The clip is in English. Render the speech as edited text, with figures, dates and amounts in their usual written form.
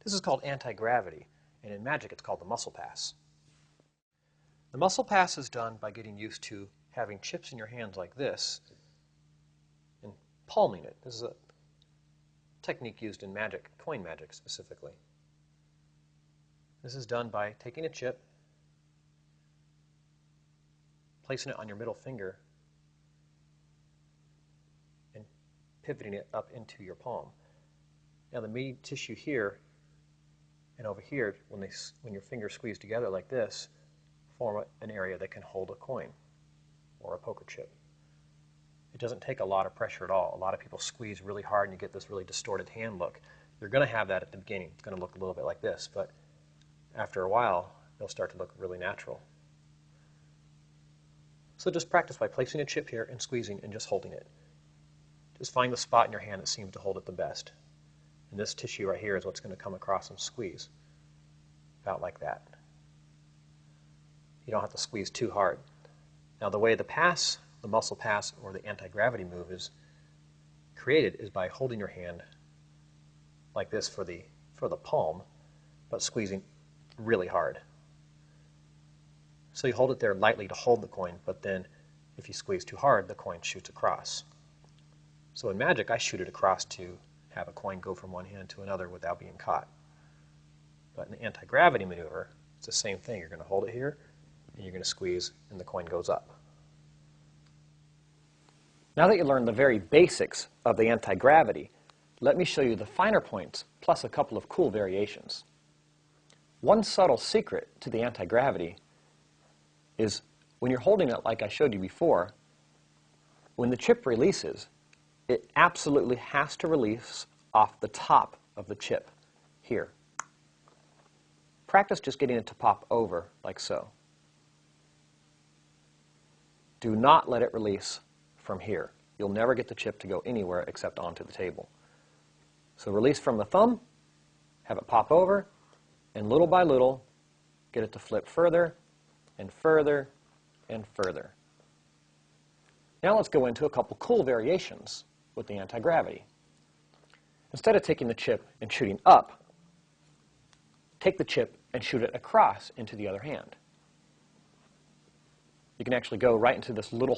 This is called anti-gravity, and in magic it's called the muscle pass. The muscle pass is done by getting used to having chips in your hands like this and palming it. This is a technique used in magic, coin magic specifically. This is done by taking a chip, placing it on your middle finger, and pivoting it up into your palm. Now the meaty tissue here and over here, when your fingers squeeze together like this, form an area that can hold a coin or a poker chip. It doesn't take a lot of pressure at all. A lot of people squeeze really hard and you get this really distorted hand look. You're going to have that at the beginning. It's going to look a little bit like this, but after a while, it'll start to look really natural. So just practice by placing a chip here and squeezing and just holding it. Just find the spot in your hand that seems to hold it the best. And this tissue right here is what's going to come across and squeeze. About like that. You don't have to squeeze too hard. Now the way the pass, the muscle pass, or the anti-gravity move is created is by holding your hand like this for the palm, but squeezing really hard. So you hold it there lightly to hold the coin, but then if you squeeze too hard, the coin shoots across. So in magic, I shoot it across to have a coin go from one hand to another without being caught. But in the anti-gravity maneuver, it's the same thing. You're going to hold it here, and you're going to squeeze, and the coin goes up. Now that you learned the very basics of the anti-gravity, let me show you the finer points, plus a couple of cool variations. One subtle secret to the anti-gravity is when you're holding it like I showed you before, when the chip releases, it absolutely has to release off the top of the chip, here. Practice just getting it to pop over, like so. Do not let it release from here. You'll never get the chip to go anywhere except onto the table. So release from the thumb, have it pop over, and little by little, get it to flip further and further and further. Now let's go into a couple cool variations with the anti-gravity. Instead of taking the chip and shooting up, take the chip and shoot it across into the other hand. You can actually go right into this little